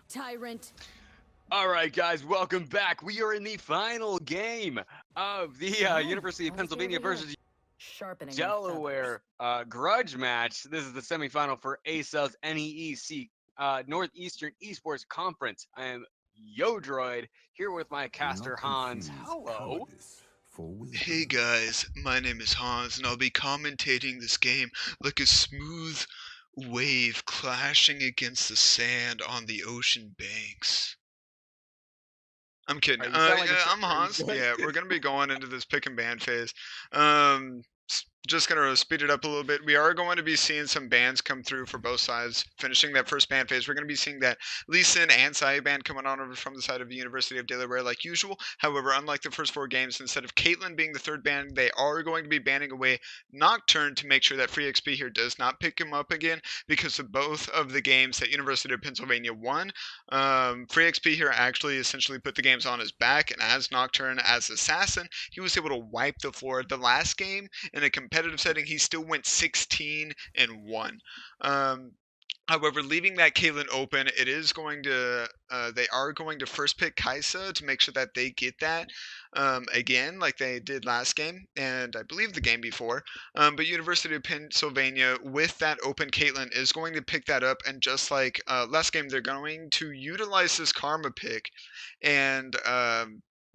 Tyrant. All right, guys, welcome back. We are in the final game of the University of Pennsylvania versus Sharpening my Delaware grudge match. This is the semifinal for ACEL's NEEC Northeastern Esports Conference. I am YoDroid here with my caster Hans. Hello. Hey guys, my name is Hans and I'll be commentating this game like a smooth wave clashing against the sand on the ocean banks. I'm kidding. All right, you sound like a I'm surfer. Hans. Yeah, we're gonna be going into this pick and ban phase. Just gonna speed it up a little bit. We are going to be seeing some bans come through for both sides. Finishing that first ban phase, we're gonna be seeing that Lee Sin and Sai ban coming on over from the side of the University of Delaware like usual. However, unlike the first 4 games, instead of Caitlyn being the third ban, they are going to be banning away Nocturne to make sure that Free XP here does not pick him up again because of both of the games that University of Pennsylvania won. Free XP here actually essentially put the games on his back, and as Nocturne, as Assassin, he was able to wipe the floor. The last game in a competitive setting, he still went 16-1. However, leaving that Caitlyn open, it is going to they are going to first pick Kaisa to make sure that they get that again, like they did last game and I believe the game before. But University of Pennsylvania, with that open Caitlyn, is going to pick that up, and just like last game, they're going to utilize this Karma pick, and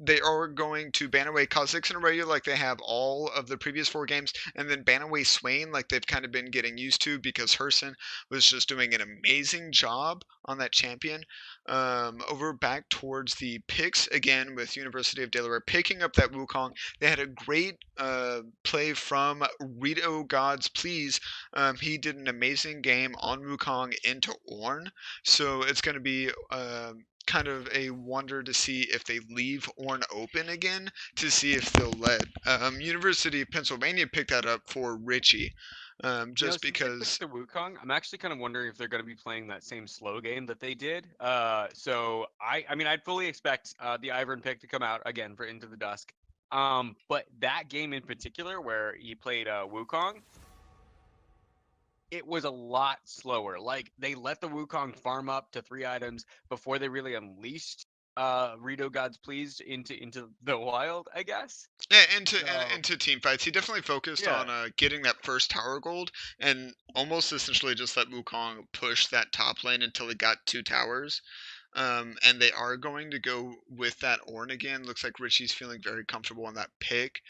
they are going to ban away Kha'Zix and Aurelia like they have all of the previous 4 games, and then ban away Swain like they've kind of been getting used to because Herson was just doing an amazing job on that champion. Over back towards the picks again with University of Delaware picking up that Wukong. They had a great play from Rito Gods Please. He did an amazing game on Wukong into Ornn, so it's going to be kind of a wonder to see if they leave Ornn open again to see if they'll let University of Pennsylvania pick that up for Richie. Just because the Wukong, I'm actually kind of wondering if they're going to be playing that same slow game that they did. So I mean, I'd fully expect the Ivern pick to come out again for Into the Dusk. But that game in particular, where he played Wukong, it was a lot slower. Like, they let the Wukong farm up to 3 items before they really unleashed Rito Gods Pleased into the wild, I guess. Yeah, into team fights. He definitely focused Yeah. on getting that first tower gold and almost essentially just let Wukong push that top lane until he got 2 towers. And they are going to go with that Ornn again. Looks like Richie's feeling very comfortable on that pick.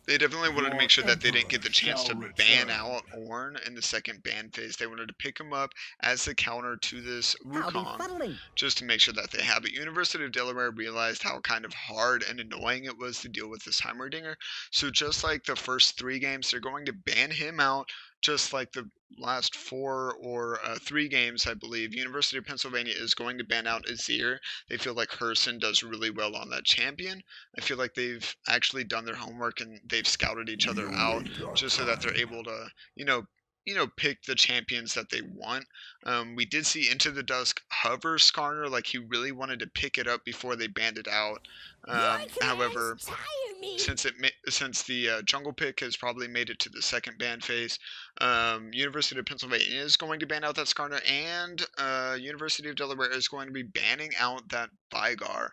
They definitely wanted to make sure that they didn't get the chance to ban out Ornn in the second ban phase. They wanted to pick him up as the counter to this Wukong, just to make sure that they have it. University of Delaware realized how kind of hard and annoying it was to deal with this Heimerdinger. So just like the first 3 games, they're going to ban him out, just like the last 4 or 3 games, I believe. University of Pennsylvania is going to ban out Azir. They feel like Herson does really well on that champion. I feel like they've actually done their homework and they've scouted each other out just so that they're able to, pick the champions that they want. We did see Into the Dusk hover Skarner, like he really wanted to pick it up before they banned it out. However, since the jungle pick has probably made it to the second ban phase, University of Pennsylvania is going to ban out that Skarner, and University of Delaware is going to be banning out that Vigar.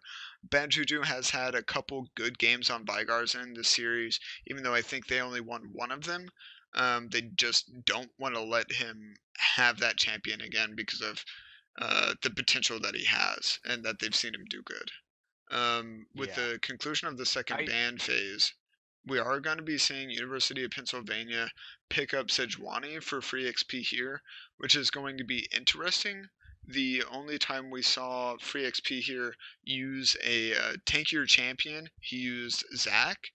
Bad Juju has had a couple good games on Vigars in the series, even though I think they only won 1 of them. They just don't want to let him have that champion again because of the potential that he has and that they've seen him do good. With the conclusion of the second ban phase, we are going to be seeing University of Pennsylvania pick up Sejuani for free XP here, which is going to be interesting. The only time we saw free XP here use a tankier champion, he used Zac.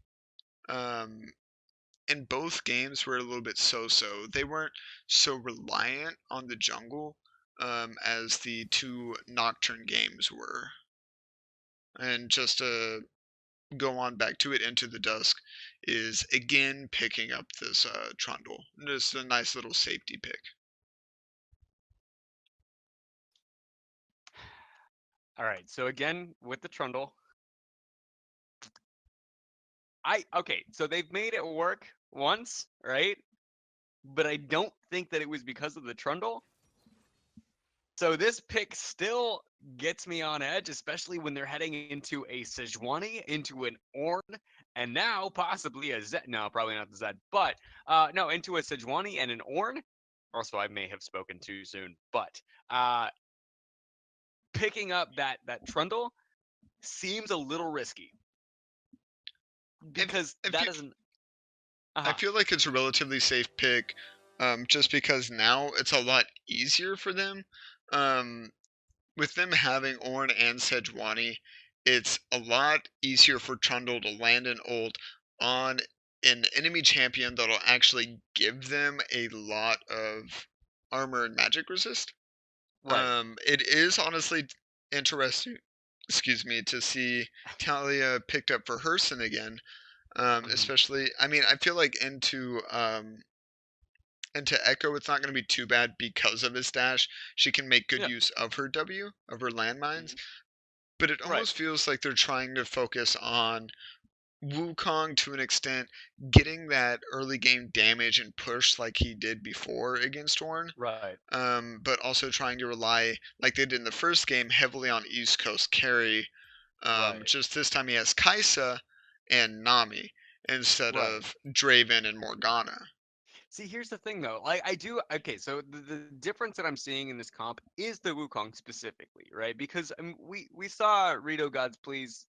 And both games were a little bit so-so. They weren't so reliant on the jungle as the 2 Nocturne games were. And just to go on back to it, Into the Dusk is again picking up this Trundle. Just a nice little safety pick. All right, so again with the Trundle, okay, so they've made it work once, right? But I don't think that it was because of the Trundle. So this pick still gets me on edge, especially when they're heading into a Sejuani, into an Ornn, and now possibly a Zed. No, probably not the Zed, but no, into a Sejuani and an Ornn. Also, I may have spoken too soon, but picking up that Trundle seems a little risky I, f- because I that feel isn't. I Uh-huh. feel like it's a relatively safe pick, just because now it's a lot easier for them. Um, with them having Ornn and Sejuani, it's a lot easier for Trundle to land an ult on an enemy champion that'll actually give them a lot of armor and magic resist. Right. It is honestly interesting, excuse me, to see Talia picked up for Herson again. Hmm. Especially, I mean, I feel like into Echo, it's not going to be too bad because of his dash. She can make good Yeah. use of her W, of her landmines. Mhm. But it Right. almost feels like they're trying to focus on Wukong to an extent, getting that early game damage and push like he did before against Ornn. Right. But also trying to rely, like they did in the first game, heavily on East Coast carry. Right. Just this time he has Kaisa and Nami instead Right. of Draven and Morgana. See, here's the thing though. Like I do okay, so the difference that I'm seeing in this comp is the Wukong specifically, right? Because I mean, we saw Rito Gods Please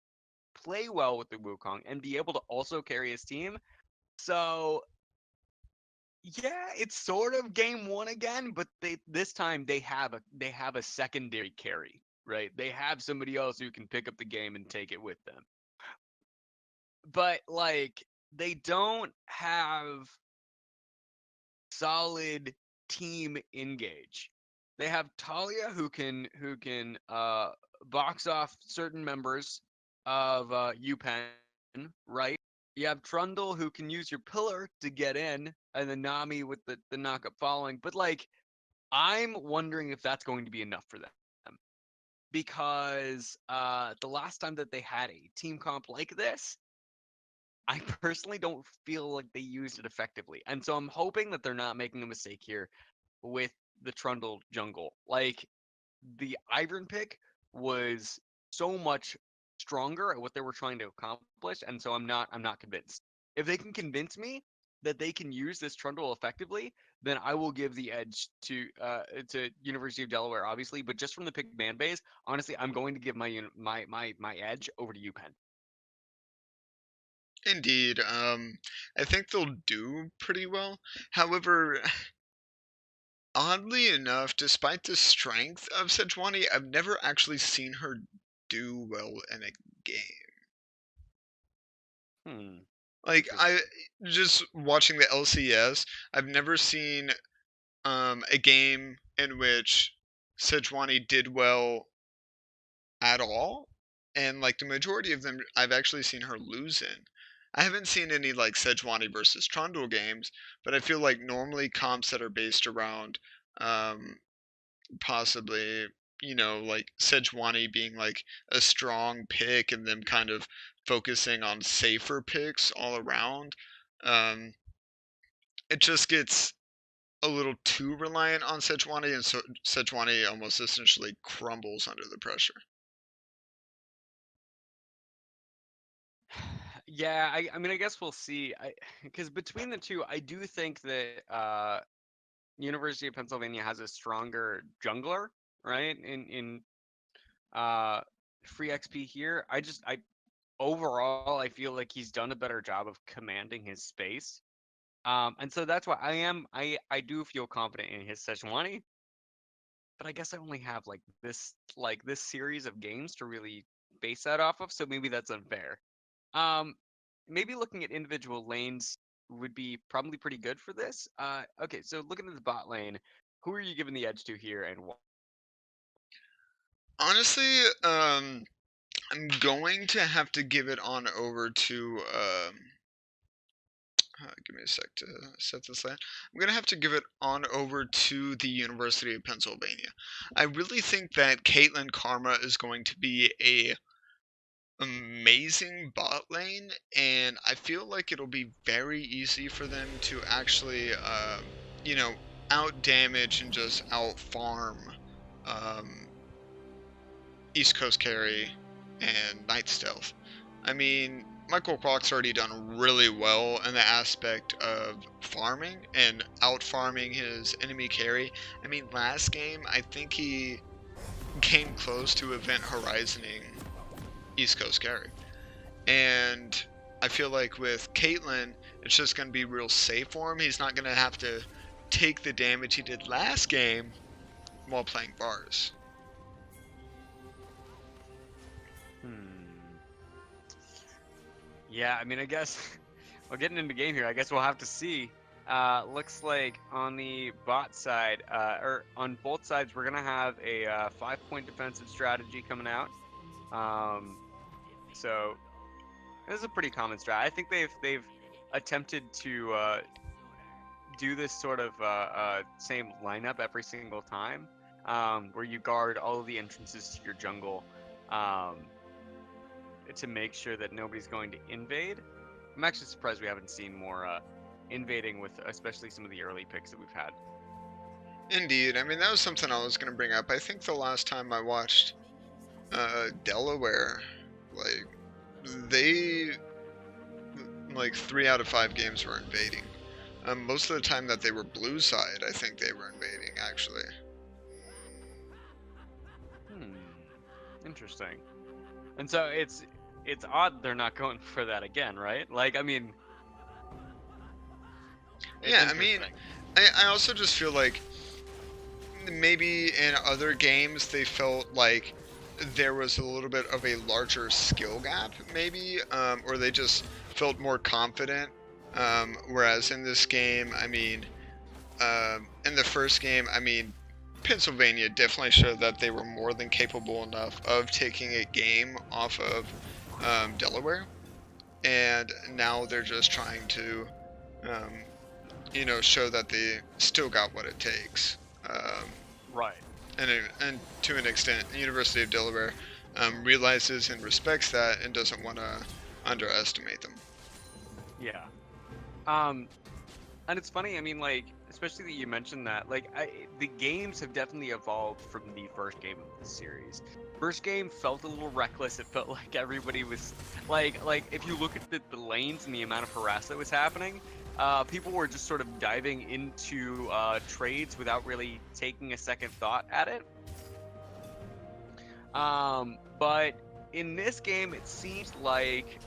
play well with the Wukong and be able to also carry his team. So yeah, it's sort of game one again, but they this time they have a secondary carry, right? They have somebody else who can pick up the game and take it with them. But like they don't have solid team engage. They have Talia who can box off certain members of UPenn, right? You have Trundle who can use your pillar to get in, and then Nami with the knockup following. But like, I'm wondering if that's going to be enough for them because the last time that they had a team comp like this, I personally don't feel like they used it effectively, and so I'm hoping that they're not making a mistake here with the Trundle jungle. Like the Ivern pick was so much stronger at what they were trying to accomplish, and so I'm not convinced. If they can convince me that they can use this Trundle effectively, then I will give the edge to University of Delaware, obviously. But just from the pick man base, honestly, I'm going to give my edge over to UPenn. Indeed, I think they'll do pretty well. However, oddly enough, despite the strength of Sejuani, I've never actually seen her do well in a game. Hmm. Like Interesting. I just watching the LCS, I've never seen a game in which Sejuani did well at all, and like the majority of them, I've actually seen her lose in. I haven't seen any like Sejuani versus Trundle games, but I feel like normally comps that are based around um, possibly like Sejuani being like a strong pick and them kind of focusing on safer picks all around. Um, it just gets a little too reliant on Sejuani, and so Sejuani almost essentially crumbles under the pressure. Yeah, I mean, I guess we'll see. Because between the two, I do think that University of Pennsylvania has a stronger jungler, right? In uh free XP here. I overall I feel like he's done a better job of commanding his space. And so that's why I do feel confident in his Sejuani, but I guess I only have like this series of games to really base that off of, so maybe that's unfair. Um, maybe looking at individual lanes would be probably pretty good for this. Okay, so looking at the bot lane, who are you giving the edge to here and why? Honestly, I'm going to have to give it on over to. Give me a sec to set this land. I'm gonna have to give it on over to the University of Pennsylvania. I really think that Caitlyn Karma is going to be a amazing bot lane, and I feel like it'll be very easy for them to actually, you know, out damage and just out farm East Coast carry, and Night Stealth. I mean, Michael Kwok's already done really well in the aspect of farming and out-farming his enemy carry. I mean, last game, I think he came close to Event Horizoning East Coast carry. And I feel like with Caitlyn, it's just going to be real safe for him. He's not going to have to take the damage he did last game while playing bars. Yeah, I mean, I guess we're getting into game here. I guess we'll have to see. Looks like on the bot side, or on both sides, we're gonna have a 5-point defensive strategy coming out. So this is a pretty common strat. I think they've attempted to do this sort of same lineup every single time, where you guard all of the entrances to your jungle. To make sure that nobody's going to invade. I'm actually surprised we haven't seen more invading with especially some of the early picks that we've had. Indeed. I mean, that was something I was going to bring up. I think the last time I watched Delaware, they 3 out of 5 games were invading. Most of the time that they were blue side, I think they were invading, actually. Interesting. And so it's odd they're not going for that again, right? Like, I mean... Yeah, I mean, I also just feel like maybe in other games they felt like there was a little bit of a larger skill gap, maybe, or they just felt more confident. Whereas in this game, I mean, in the first game, I mean, Pennsylvania definitely showed that they were more than capable enough of taking a game off of Delaware, and now they're just trying to, show that they still got what it takes. Right. And to an extent, the University of Delaware realizes and respects that and doesn't want to underestimate them. Yeah. And it's funny, I mean, like, especially that you mentioned that, like, the games have definitely evolved from the first game of the series. First game felt a little reckless. It felt like everybody was, like if you look at the lanes and the amount of harass that was happening, people were just sort of diving into trades without really taking a second thought at it. But in this game, it seems like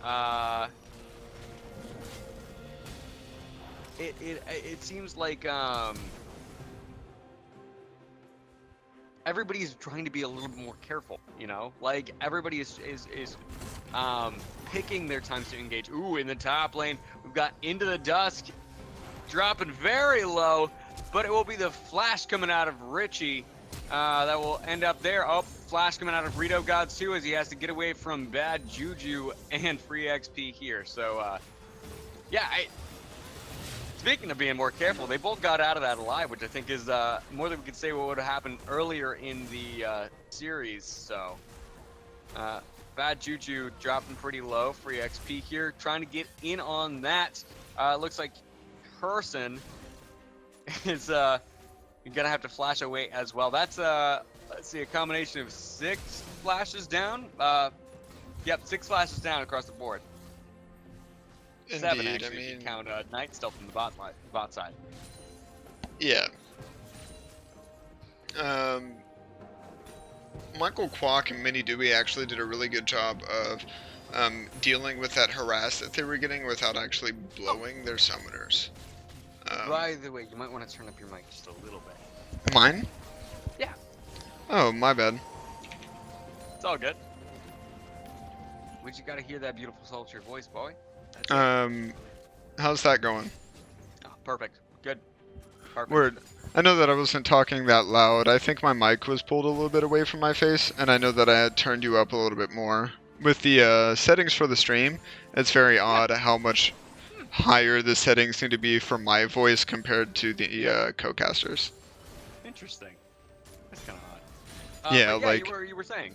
it seems like everybody's trying to be a little bit more careful, you know? Like, everybody is picking their times to engage. Ooh, in the top lane, we've got Into the Dusk dropping very low, but it will be the flash coming out of Richie that will end up there. Oh, flash coming out of Rito Gods too, as he has to get away from Bad Juju and free XP here. So, yeah, speaking of being more careful, they both got out of that alive, which I think is more than we could say what would have happened earlier in the series. So, Bad Juju dropping pretty low, free XP here, trying to get in on that. Looks like Person is gonna have to flash away as well. That's let's see, a combination of 6 flashes down. Yep, 6 flashes down across the board. Indeed, 7 actually, I mean, if you count Night Stealth from the bot side. Yeah. Michael Kwok and Mini Dewey actually did a really good job of dealing with that harass that they were getting without actually blowing their summoners. By the way, you might want to turn up your mic just a little bit. Mine? Yeah. Oh, my bad. It's all good. But you gotta hear that beautiful sultry voice, boy. How's that going? Oh, perfect. Good. Perfect. Word. I know that I wasn't talking that loud. I think my mic was pulled a little bit away from my face, and I know that I had turned you up a little bit more. With the settings for the stream, it's very odd how much higher the settings need to be for my voice compared to the co-casters. Interesting. That's kind of odd. Yeah, like you were saying.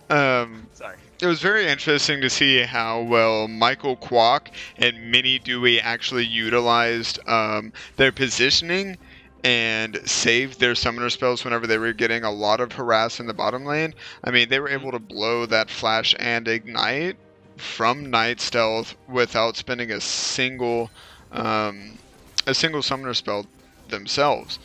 Sorry. It was very interesting to see how well Michael Kwok and Mini Dewey actually utilized their positioning and saved their summoner spells whenever they were getting a lot of harass in the bottom lane. I mean, they were able to blow that flash and ignite from night stealth without spending a single summoner spell themselves.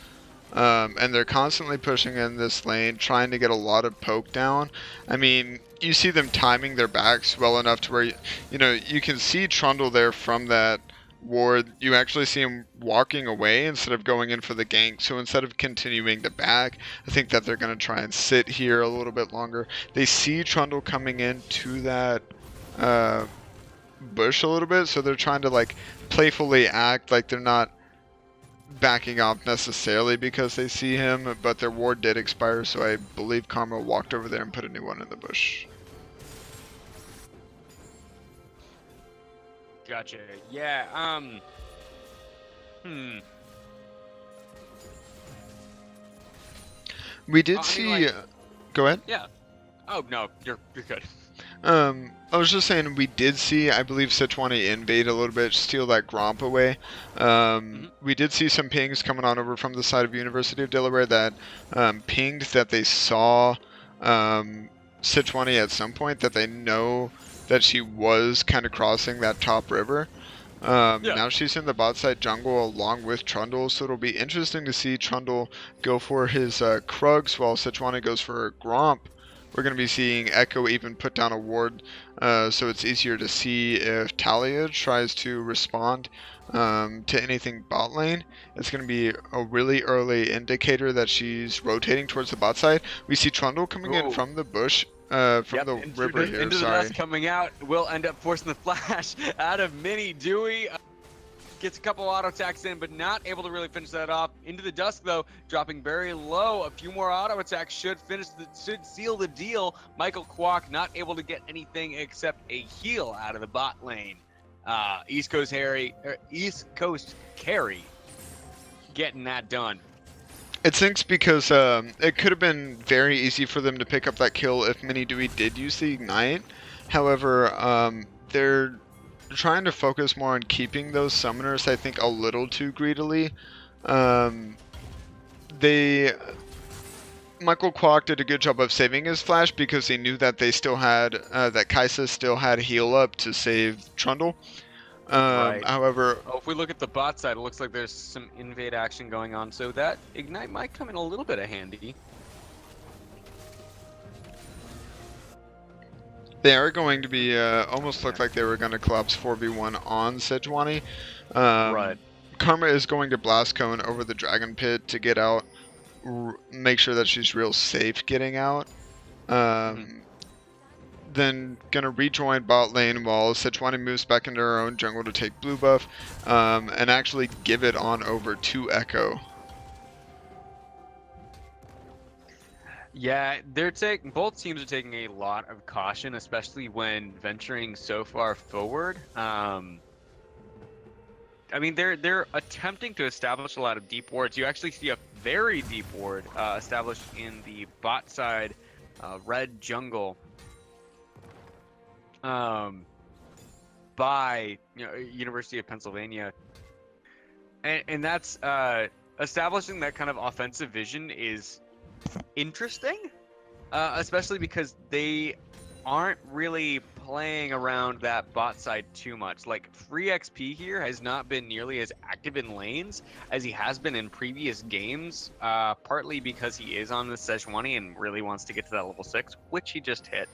And they're constantly pushing in this lane, trying to get a lot of poke down. I mean, you see them timing their backs well enough to where, you know, you can see Trundle there from that ward. You actually see him walking away instead of going in for the gank. So instead of continuing to back, I think that they're going to try and sit here a little bit longer. They see Trundle coming into that bush a little bit, so they're trying to like playfully act like they're not backing off necessarily because they see him, but their ward did expire, so I believe Karma walked over there and put a new one in the bush. Gotcha. Yeah, We did see... go ahead. Yeah. Oh, no, you're good. I was just saying we did see, I believe, Sejuani invade a little bit, steal that Gromp away. We did see some pings coming on over from the side of University of Delaware that pinged that they saw Sejuani at some point, that they know that she was kind of crossing that top river. Now she's in the bot side jungle along with Trundle, so it'll be interesting to see Trundle go for his Krugs while Sejuani goes for her Gromp. We're going to be seeing Echo even put down a ward, so it's easier to see if Talia tries to respond to anything bot lane. It's going to be a really early indicator that she's rotating towards the bot side. We see Trundle coming in from the bush, from the river here, into the dust coming out, will end up forcing the flash out of Mini Dewey. Gets a couple auto attacks in, but not able to really finish that off. Into the dusk, though, dropping very low. A few more auto attacks should seal the deal. Michael Kwok not able to get anything except a heal out of the bot lane. East Coast carry getting that done. It sinks because it could have been very easy for them to pick up that kill if Mini Dewey did use the Ignite. However, they're trying to focus more on keeping those summoners, I think, a little too greedily. Michael Kwok did a good job of saving his flash because he knew that they still had, that Kaisa still had heal up to save Trundle. Right. However, if we look at the bot side, it looks like there's some invade action going on, so that Ignite might come in a little bit of handy. They are going to be, almost look like they were going to collapse 4v1 on Sejuani. Right. Karma is going to Blast Cone over the Dragon Pit to get out, make sure that she's real safe getting out. Then going to rejoin bot lane while Sejuani moves back into her own jungle to take blue buff, and actually give it on over to Echo. Yeah, both teams are taking a lot of caution, especially when venturing so far forward. I mean, they're attempting to establish a lot of deep wards. You actually see a very deep ward established in the bot side red jungle by University of Pennsylvania, and that's establishing that kind of offensive vision is interesting, especially because they aren't really playing around that bot side too much. Like, Free XP here has not been nearly as active in lanes as he has been in previous games, partly because he is on the Sejuani and really wants to get to that level 6, which he just hit.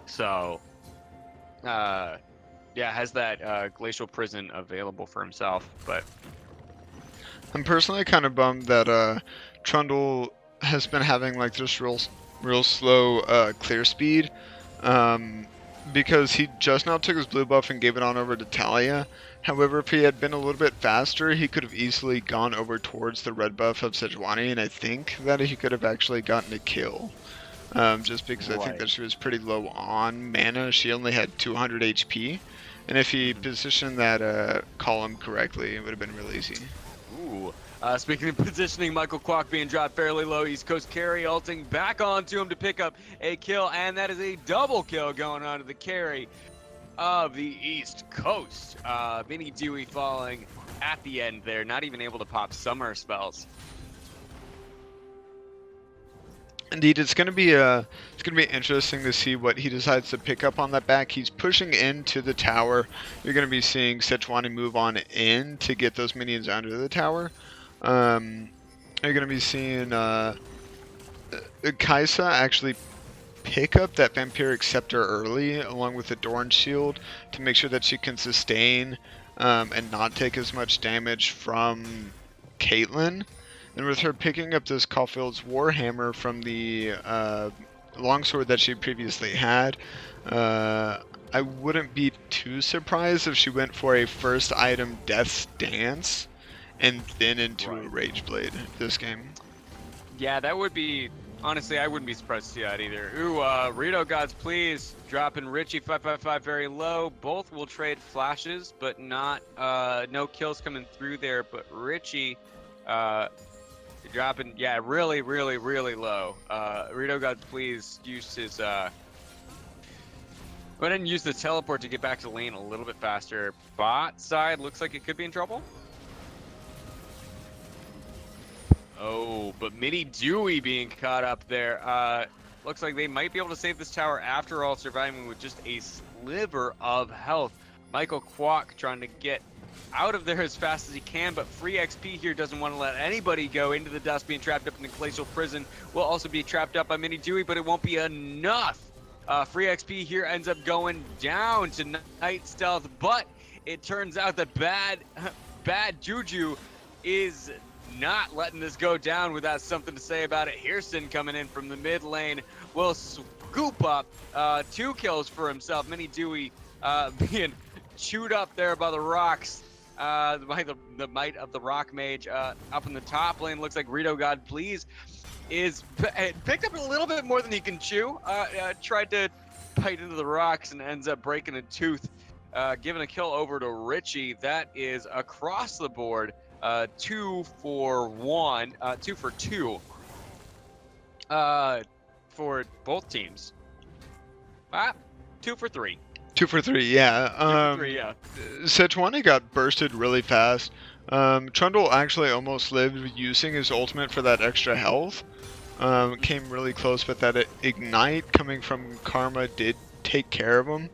So, yeah, has that Glacial Prison available for himself, but... I'm personally kind of bummed that Trundle has been having like this real slow clear speed, because he just now took his blue buff and gave it on over to Talia. However, if he had been a little bit faster, he could have easily gone over towards the red buff of Sejuani, and I think that he could have actually gotten a kill. Just because I think that she was pretty low on mana. She only had 200 HP, and if he positioned that column correctly, it would have been real easy. Ooh. Speaking of positioning, Michael Kwok being dropped fairly low. East Coast carry ulting back onto him to pick up a kill, and that is a double kill going on to the carry of the East Coast. Mini Dewey falling at the end there, not even able to pop summer spells. Indeed, it's gonna be interesting to see what he decides to pick up on that back. He's pushing into the tower. You're gonna be seeing Sejuani move on in to get those minions under the tower. You're gonna be seeing Kaisa actually pick up that Vampiric Scepter early, along with the Doran Shield, to make sure that she can sustain and not take as much damage from Caitlyn. And with her picking up this Caulfield's Warhammer from the longsword that she previously had, I wouldn't be too surprised if she went for a first item Death's Dance and then into a Rage Blade this game. Yeah, that would be... Honestly, I wouldn't be surprised to see that either. Ooh, Rito Gods, please. Dropping Richie 555 very low. Both will trade flashes, but not... no kills coming through there, but Richie... dropping, yeah, really, really, really low. Rito Gods, please use his, go ahead and use the teleport to get back to lane a little bit faster. Bot side looks like it could be in trouble. Oh, but Mini Dewey being caught up there. Looks like they might be able to save this tower after all, surviving with just a sliver of health. Michael Kwok trying to get out of there as fast as he can, but free XP here doesn't want to let anybody go into the dust. Being trapped up in the glacial prison will also be trapped up by Mini Dewey, but it won't be enough. Free XP here ends up going down to Night Stealth, but it turns out that bad Juju is not letting this go down without something to say about it. Hearson coming in from the mid lane will scoop up 2 kills for himself. Mini Dewey being chewed up there by the rocks. The might of the rock mage up in the top lane. Looks like Rito God Please is picked up a little bit more than he can chew. Tried to bite into the rocks and ends up breaking a tooth. Giving a kill over to Richie. That is across the board. 2 for 1, 2 for 2 for both teams. 2 for 3. 2 for 3, yeah. 2 for 3, yeah. Sejuani got bursted really fast. Trundle actually almost lived using his ultimate for that extra health. Came really close, but that ignite coming from Karma did take care of him.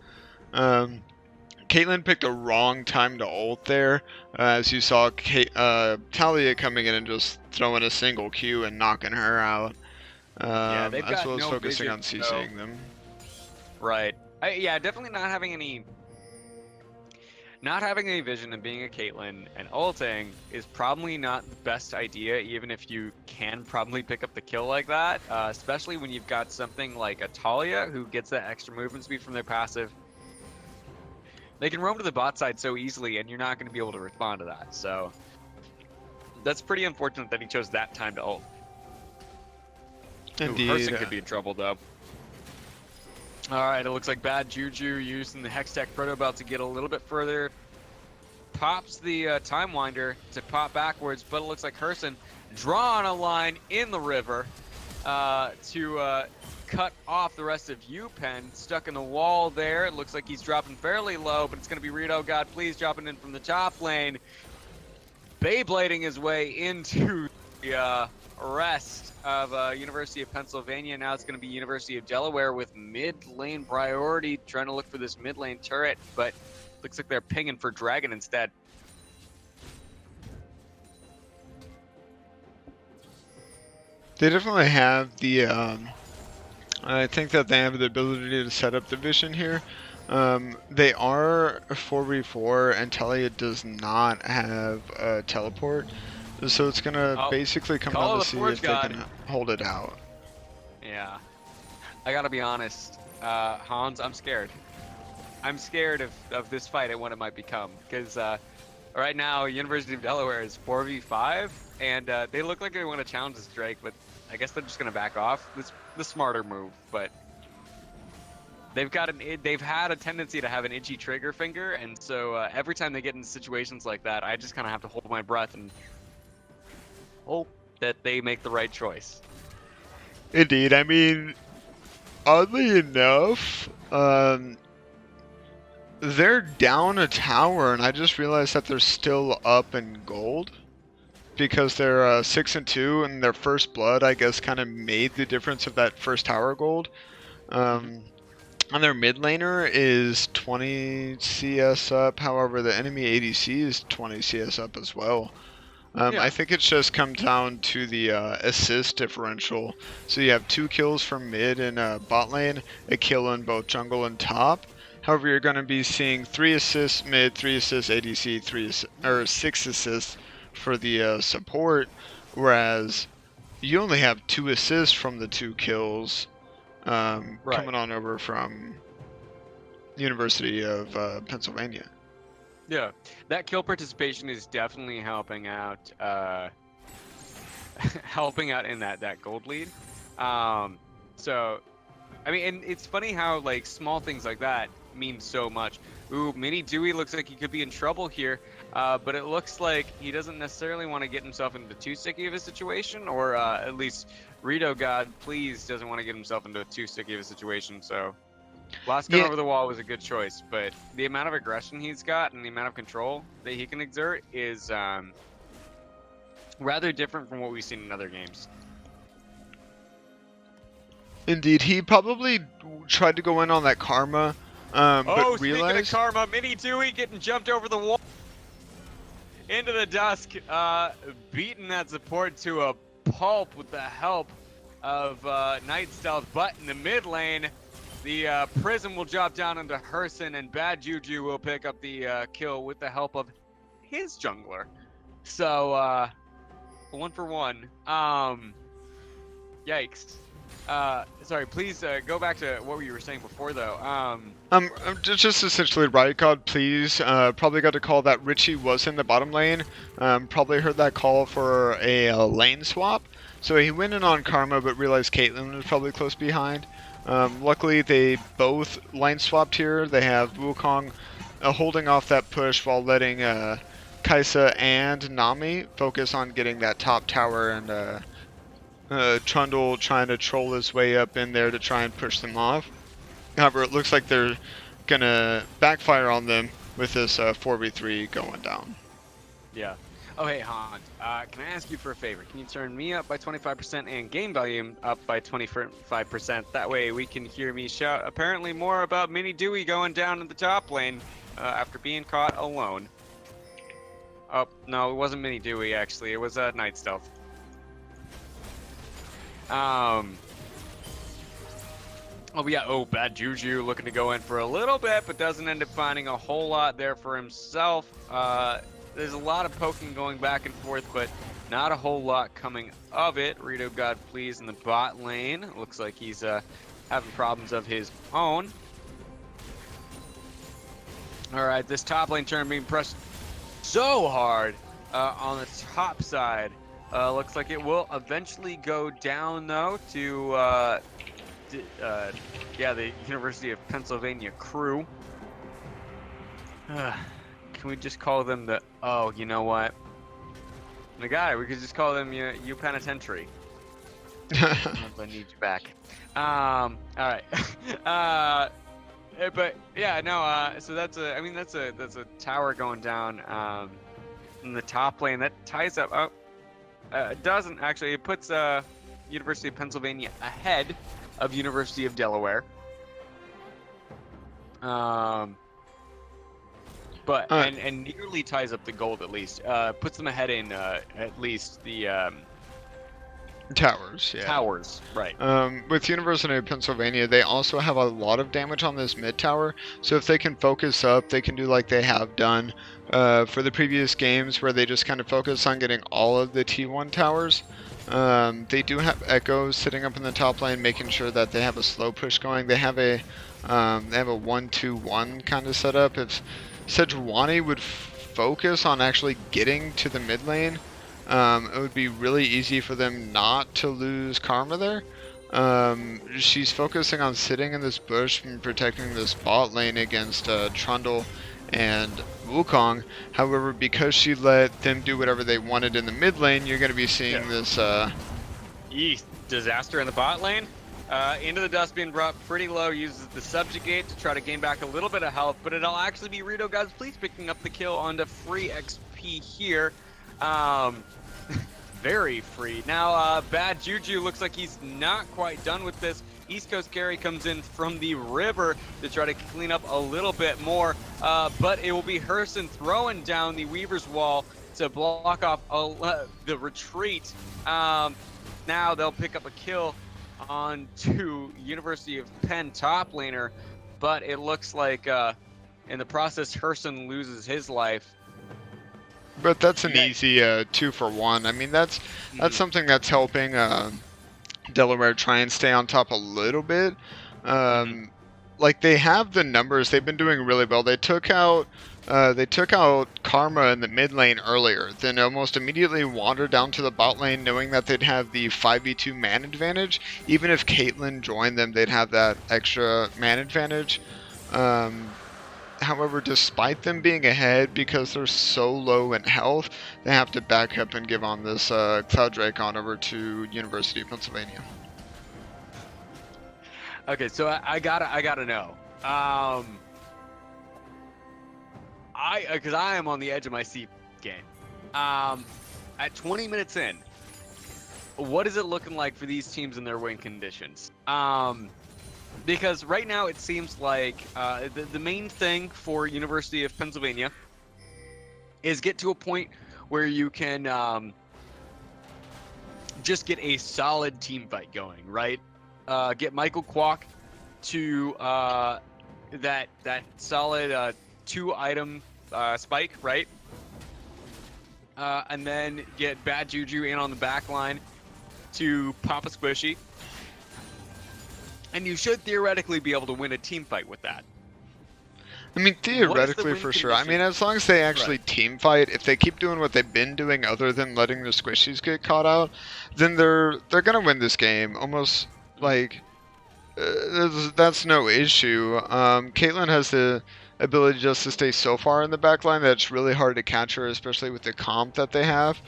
Caitlyn picked a wrong time to ult there, as you saw Talia coming in and just throwing a single Q and knocking her out. Yeah, they've got as well as no focusing vision, on CCing them. Right. Yeah, definitely not having any vision and being a Caitlyn and ulting is probably not the best idea, even if you can probably pick up the kill like that, especially when you've got something like a Talia who gets that extra movement speed from their passive. They can roam to the bot side so easily, and you're not going to be able to respond to that. So that's pretty unfortunate that he chose that time to ult. Indeed. Person could be in trouble, though. All right, it looks like bad Juju using the Hextech Proto Belt to get a little bit further. Pops the Time Winder to pop backwards, but it looks like Herson drawing a line in the river to cut off the rest of PENN. Stuck in the wall there. It looks like he's dropping fairly low, but it's going to be Rito God Please dropping in from the top lane. Beyblading his way into the rest of University of Pennsylvania. Now it's going to be University of Delaware with mid lane priority, trying to look for this mid lane turret, but looks like they're pinging for Dragon instead. They definitely have the I think that they have the ability to set up the vision here. They are 4v4 and Talia does not have a teleport. So it's gonna basically come down to see if they can hold it out. Yeah. I gotta be honest, Hans, I'm scared. I'm scared of this fight and what it might become. Because right now, University of Delaware is 4v5, and they look like they want to challenge this Drake, but I guess they're just gonna back off. This the smarter move, but they've had a tendency to have an itchy trigger finger, and so every time they get into situations like that, I just kind of have to hold my breath and hope that they make the right choice. Indeed, I mean, oddly enough, They're down a tower, and I just realized that they're still up in gold because they're 6-2, and their first blood, I guess, kind of made the difference of that first tower gold. And their mid laner is 20 CS up. However, the enemy ADC is 20 CS up as well. Yeah. I think it's just come down to the assist differential. So you have 2 kills from mid and bot lane, a kill in both jungle and top. However, you're going to be seeing 3 assists mid, 3 assists ADC, 6 assists for the support, whereas you only have 2 assists from the 2 kills coming on over from University of Pennsylvania. Yeah, that kill participation is definitely helping out. Helping out in that gold lead. So, I mean, and it's funny how like small things like that mean so much. Ooh, Mini Dewey looks like he could be in trouble here, but it looks like he doesn't necessarily want to get himself into too sticky of a situation, or at least Rito God, please, doesn't want to get himself into too sticky of a situation. So. Last gun over the wall was a good choice, but the amount of aggression he's got and the amount of control that he can exert is rather different from what we've seen in other games. Indeed, he probably tried to go in on that Karma, but realized... Speaking of Karma, Mini Dewey getting jumped over the wall into the dusk, beating that support to a pulp with the help of Night Stealth, but in the mid lane, the Prism will drop down into Herson, and Bad Juju will pick up the kill with the help of his jungler. So, 1 for 1. Yikes. Sorry, please go back to what you were saying before, though. Just essentially, Riot God, please, probably got to call that Richie was in the bottom lane. Probably heard that call for a lane swap. So he went in on Karma, but realized Caitlyn was probably close behind. Luckily, they both line swapped here. They have Wukong holding off that push while letting Kaisa and Nami focus on getting that top tower, and Trundle trying to troll his way up in there to try and push them off. However, it looks like they're going to backfire on them with this 4v3 going down. Yeah. Oh, hey, Han, can I ask you for a favor? Can you turn me up by 25% and game volume up by 25%? That way we can hear me shout apparently more about Mini Dewey going down in the top lane after being caught alone. Oh, no, it wasn't Mini Dewey, actually. It was Night Stealth. Oh, yeah. Oh, Bad Juju looking to go in for a little bit, but doesn't end up finding a whole lot there for himself. There's a lot of poking going back and forth, but not a whole lot coming of it. Rito God, please, in the bot lane. Looks like he's having problems of his own. All right, this top lane turn being pressed so hard on the top side. Looks like it will eventually go down, though, to yeah, the University of Pennsylvania crew. Can we just call them the... Oh, you know what? The guy, we could just call them you penitentiary. I need you back. All right. But yeah, no. So that's a... I mean, that's a tower going down in the top lane that ties up. Oh, it doesn't actually. It puts University of Pennsylvania ahead of University of Delaware. But and nearly ties up the gold at least. Puts them ahead in at least the towers. Yeah. Towers, right. With University of Pennsylvania, they also have a lot of damage on this mid tower. So if they can focus up, they can do like they have done for the previous games, where they just kind of focus on getting all of the T1 towers. They do have Echo sitting up in the top lane, making sure that they have a slow push going. They have a 1-2-1 kind of setup. If Sejuani would focus on actually getting to the mid lane, it would be really easy for them not to lose Karma there. She's focusing on sitting in this bush and protecting this bot lane against Trundle and Wukong. However, because she let them do whatever they wanted in the mid lane, you're going to be seeing this... disaster in the bot lane? Into the Dust being brought pretty low, uses the Subjugate to try to gain back a little bit of health, but it'll actually be Rito Guys Please picking up the kill onto free XP here. Very free. Now, Bad Juju looks like he's not quite done with this. East Coast Carry comes in from the river to try to clean up a little bit more, but it will be Herson throwing down the Weaver's Wall to block off the retreat. Now they'll pick up a kill onto University of Penn top laner, but it looks like in the process Herson loses his life. But that's an easy 2-for-1. I mean, that's something that's helping Delaware try and stay on top a little bit. Like, they have the numbers. They've been doing really well. They took out Karma in the mid lane earlier, then almost immediately wandered down to the bot lane knowing that they'd have the 5v2 man advantage. Even if Caitlyn joined them, they'd have that extra man advantage. However, despite them being ahead, because they're so low in health, they have to back up and give on this Cloud Drake on over to University of Pennsylvania. Okay, so I gotta know. Because I am on the edge of my seat game. At 20 minutes in, what is it looking like for these teams in their win conditions? Because right now it seems like the main thing for University of Pennsylvania is get to a point where you can just get a solid team fight going, right? Get Michael Kwok to that solid 2-item spike, right? And then get Bad Juju in on the back line to pop a squishy. And you should theoretically be able to win a team fight with that. I mean, theoretically for sure. I mean, as long as they actually team fight, if they keep doing what they've been doing other than letting the squishies get caught out, then they're gonna win this game. Almost like that's no issue. Caitlyn has the ability just to stay so far in the back line that it's really hard to catch her, especially with the comp that they have.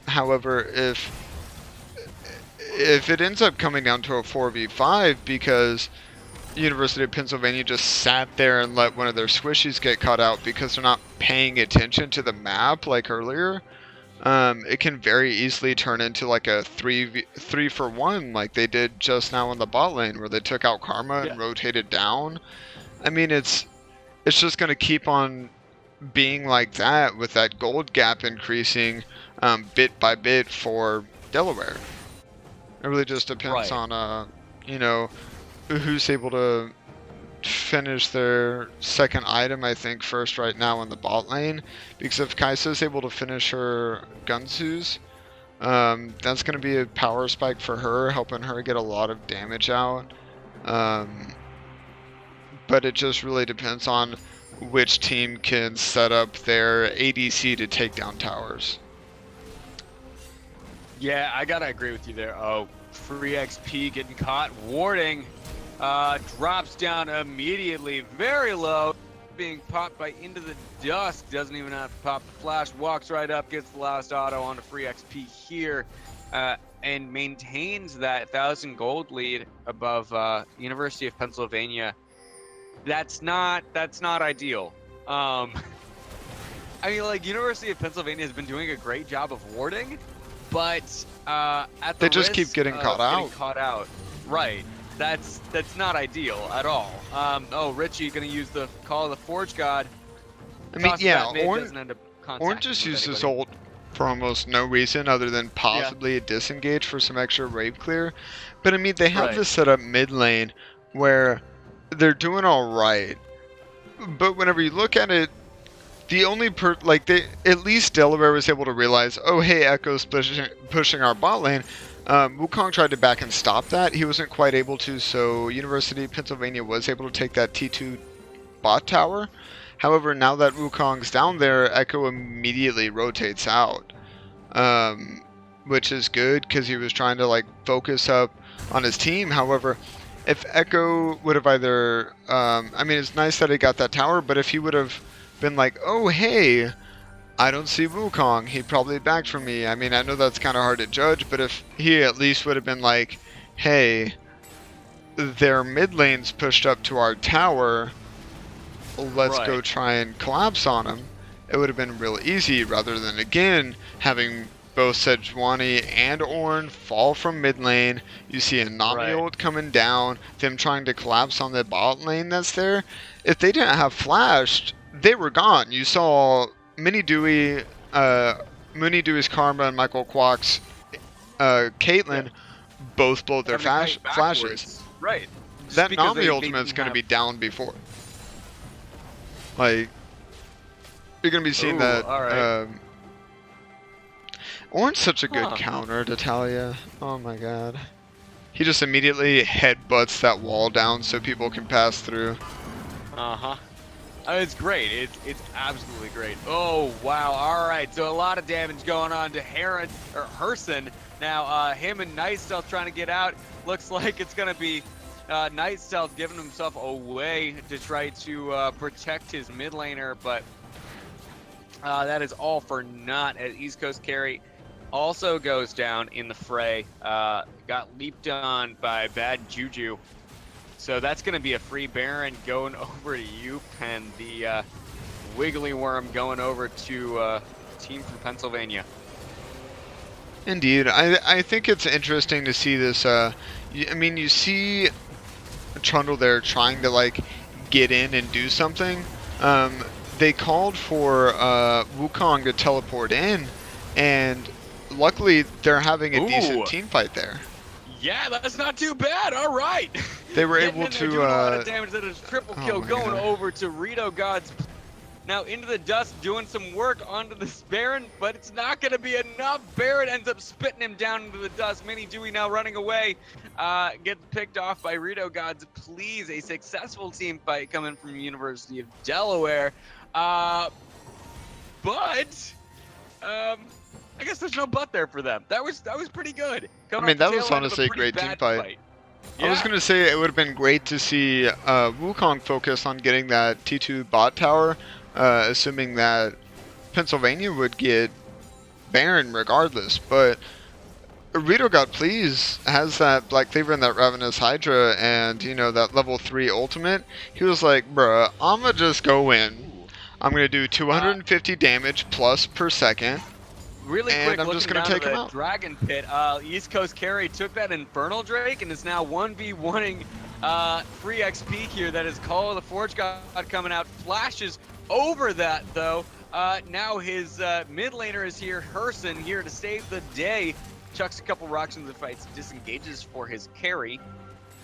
However, if it ends up coming down to a 4v5 because University of Pennsylvania just sat there and let one of their squishies get caught out because they're not paying attention to the map like earlier, it can very easily turn into like a 3-for-1 like they did just now in the bot lane where they took out Karma and rotated down. I mean, it's just going to keep on being like that with that gold gap increasing bit by bit for Delaware. It really just depends on, you know, who's able to finish their second item, I think, first right now in the bot lane. Because if Kaisa's able to finish her Gunsus, that's going to be a power spike for her, helping her get a lot of damage out. But it just really depends on which team can set up their ADC to take down towers. Yeah, I gotta agree with you there. Oh, free XP getting caught. Warding drops down immediately, very low, being popped by Into the Dusk. Doesn't even have to pop the flash. Walks right up, gets the last auto onto free XP here, and maintains that 1,000 gold lead above University of Pennsylvania. That's not ideal. I mean, like, University of Pennsylvania has been doing a great job of warding, but at the they just keep getting caught out. Right. That's not ideal at all. Oh, Richie gonna use the Call of the Forge God. I mean, yeah, Orange just used his ult for almost no reason other than possibly a disengage for some extra wave clear. But I mean, they have this set up mid lane where they're doing all right. But whenever you look at it, the only at least Delaware was able to realize, oh hey, Echo's pushing our bot lane. Wukong tried to back and stop that. He wasn't quite able to, so University of Pennsylvania was able to take that T2 bot tower. However, now that Wukong's down there, Echo immediately rotates out, which is good because he was trying to like focus up on his team. However, if Echo would have either, I mean, it's nice that he got that tower, but if he would have been like, oh hey, I don't see Wukong, he probably backed from me. I mean, I know that's kind of hard to judge, but if he at least would have been like, hey, their mid lane's pushed up to our tower, let's go Right. try and collapse on them, it would have been real easy rather than, again, having both Sejuani and Ornn fall from mid lane. You see a Nami Right. ult coming down, them trying to collapse on the bot lane that's there. If they didn't have flashed, they were gone. You saw Mini Dewey, Mooney Dewey's Karma and Michael Kwok's Caitlyn Yeah. both blow their Having to kite flashes. backwards. Right. Just That because Nami they ultimate's didn't going to have- be down before. Like, you're going to be seeing Ooh, that. all right. Ornn's such a good Huh. counter to Talia. Oh my god. He just immediately headbutts that wall down so people can pass through. Uh-huh. It's great. It's absolutely great. Oh, wow. All right. So a lot of damage going on to Herson. Now, him and Night Stealth trying to get out. Looks like it's going to be Night Stealth giving himself away to try to protect his mid laner, but that is all for naught as East Coast Carry also goes down in the fray. Got leaped on by Bad Juju. So that's going to be a free Baron going over to you, PENN. The Wiggly Worm going over to team from Pennsylvania. Indeed. I think it's interesting to see this. I mean, you see Trundle there trying to, like, get in and do something. They called for Wukong to teleport in, and luckily they're having a decent team fight there. Yeah, that's not too bad. All right. They were Getting able in there, to doing a lot of damage. That is triple kill my going God. over to Rito Gods. Now into the dust, doing some work onto this Baron, but it's not going to be enough. Baron ends up spitting him down into the dust. Mini Dewey now running away. Gets picked off by Rito Gods. Please, a successful team fight coming from University of Delaware. But I guess there's no but there for them. That was pretty good. I mean, that was honestly a great team fight. I was going to say it would have been great to see Wukong focus on getting that T2 bot tower, assuming that Pennsylvania would get Baron regardless. But Rito God Please has that Black Cleaver and that Ravenous Hydra and, you know, that level 3 ultimate. He was like, bruh, I'm going to just go in. I'm going to do 250 damage plus per second. Really And quick, I'm just looking gonna down take to him the out. Dragon Pit. East Coast Carry took that Infernal Drake and is now 1v1ing free XP here. That is Call of the Forge God coming out. Flashes over that though. Now his mid laner is here. Herson here to save the day. Chucks a couple rocks into the fight, disengages for his carry.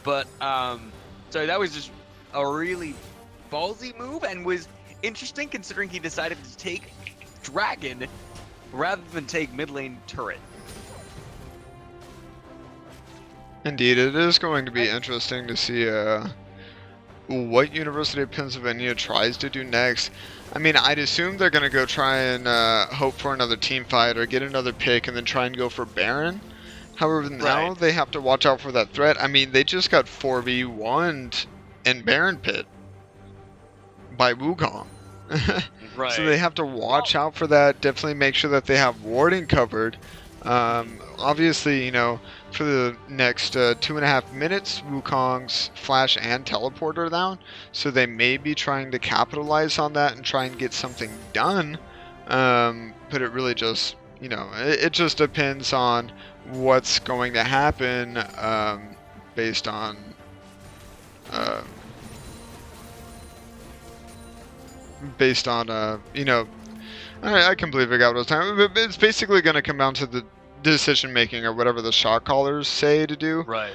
But so that was just a really ballsy move and was interesting considering he decided to take Dragon rather than take mid lane turret. Indeed, it is going to be interesting to see what University of Pennsylvania tries to do next. I mean, I'd assume they're going to go try and hope for another team fight or get another pick and then try and go for Baron. However, now they have to watch out for that threat. I mean, they just got 4v1'd in Baron Pit by Wukong. Right. So they have to watch out for that. Definitely make sure that they have warding covered. Obviously, you know, for the next 2.5 minutes, Wukong's flash and teleport are down. So they may be trying to capitalize on that and try and get something done. But it really just, you know, it just depends on what's going to happen based on you know, I can believe I got what I was talking about. It's basically going to come down to the decision making or whatever the shot callers say to do. Right.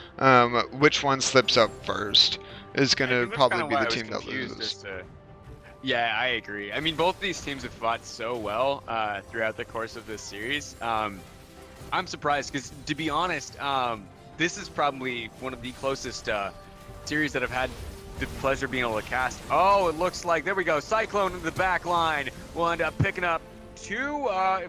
Which one slips up first is going to probably be the team that confused loses. Yeah, I agree. I mean, both these teams have fought so well throughout the course of this series. I'm surprised because, to be honest, this is probably one of the closest series that I've had the pleasure of being able to cast. Oh, it looks like, there we go, Cyclone in the back line will end up picking up two,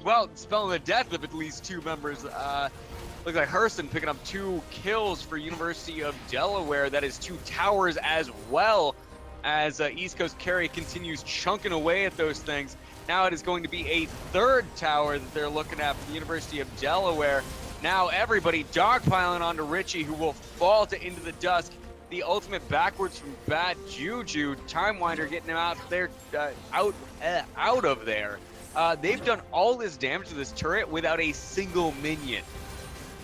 well, spelling the death of at least two members. Looks like Herson picking up 2 kills for University of Delaware. That is 2 towers as well, as East Coast Carry continues chunking away at those things. Now it is going to be a 3rd tower that they're looking at for the University of Delaware. Now everybody dogpiling onto Richie, who will fall to Into the Dusk. The ultimate backwards from Bad Juju. Time Winder getting him out there, out of there. They've done all this damage to this turret without a single minion.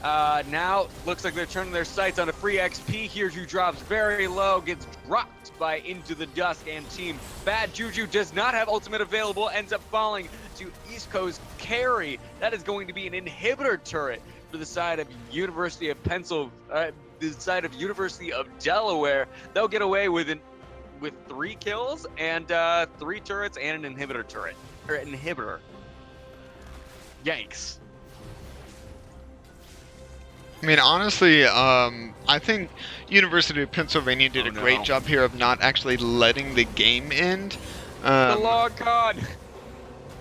Now looks like they're turning their sights on a free XP here, who drops very low, gets dropped by Into the Dusk and team. Bad Juju does not have ultimate available, ends up falling to East Coast carry. That is going to be an inhibitor turret for the side of University of the side of University of Delaware. They'll get away with 3 kills and 3 turrets and an inhibitor turret, or inhibitor. Yikes. I mean, honestly, I think University of Pennsylvania did a great job here of not actually letting the game end. The log god.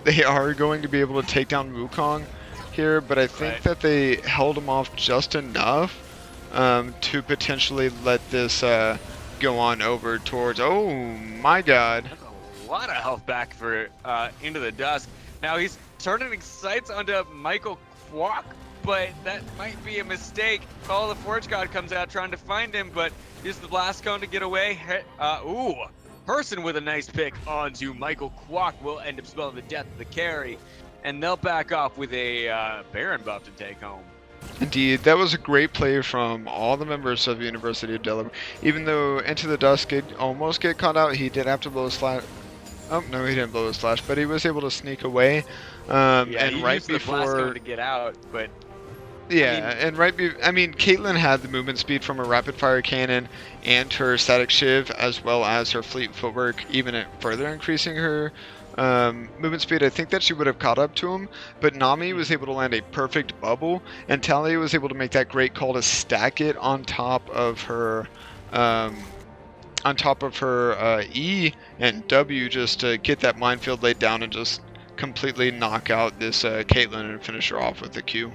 They are going to be able to take down Wukong here, but I think that they held him off just enough to potentially let this go on over towards. Oh my God! That's a lot of health back for Into the Dusk. Now he's turning his sights onto Michael Kwok, but that might be a mistake. Call of the Forge God comes out trying to find him, but uses the blast cone to get away. Person with a nice pick onto Michael Kwok will end up spelling the death of the carry, and they'll back off with a Baron buff to take home. Indeed, that was a great play from all the members of University of Delaware. Even though Into the Dusk did almost get caught out, he did have to blow a slash. Oh no, he didn't blow a slash, but he was able to sneak away. Yeah, and he right used the blast before cone to get out, but yeah, Caitlyn had the movement speed from her rapid fire cannon and her static shiv, as well as her fleet footwork, even further increasing her movement speed. I think that she would have caught up to him, but Nami was able to land a perfect bubble, and Talia was able to make that great call to stack it on top of her E and W, just to get that minefield laid down and just completely knock out this Caitlyn and finish her off with the Q.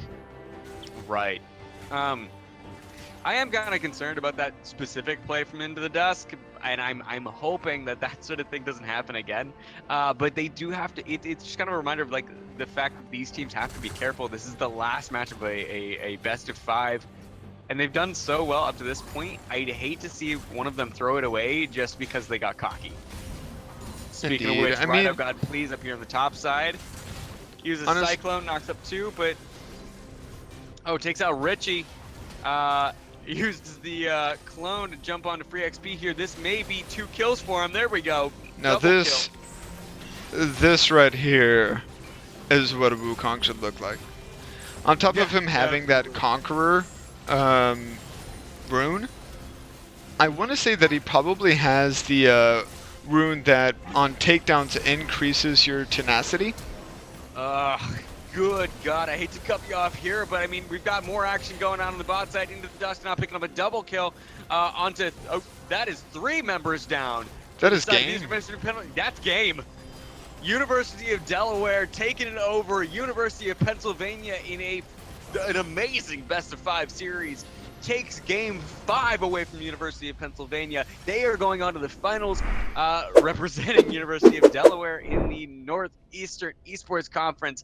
Right. I am kind of concerned about that specific play from Into the Dusk, and I'm hoping that sort of thing doesn't happen again. But they do have to. It's just kind of a reminder of like the fact that these teams have to be careful. This is the last match of a best of 5, and they've done so well up to this point. I'd hate to see one of them throw it away just because they got cocky. Speaking of which, Right Up God Please up here on the top side. Uses Cyclone, knocks up 2, but takes out Richie. Uses the clone to jump onto free XP here. This may be 2 kills for him. There we go. Now this right here is what a Wukong should look like. On top of him having that Conqueror rune, I want to say that he probably has the rune that on takedowns increases your tenacity. Good God, I hate to cut you off here, but I mean, we've got more action going on the bot side. Into the Dusk now picking up a double kill onto, that is 3 members down. That is game. That's game. University of Delaware taking it over University of Pennsylvania in an amazing best of 5 series. Takes game 5 away from University of Pennsylvania. They are going on to the finals, representing University of Delaware in the Northeastern Esports Conference.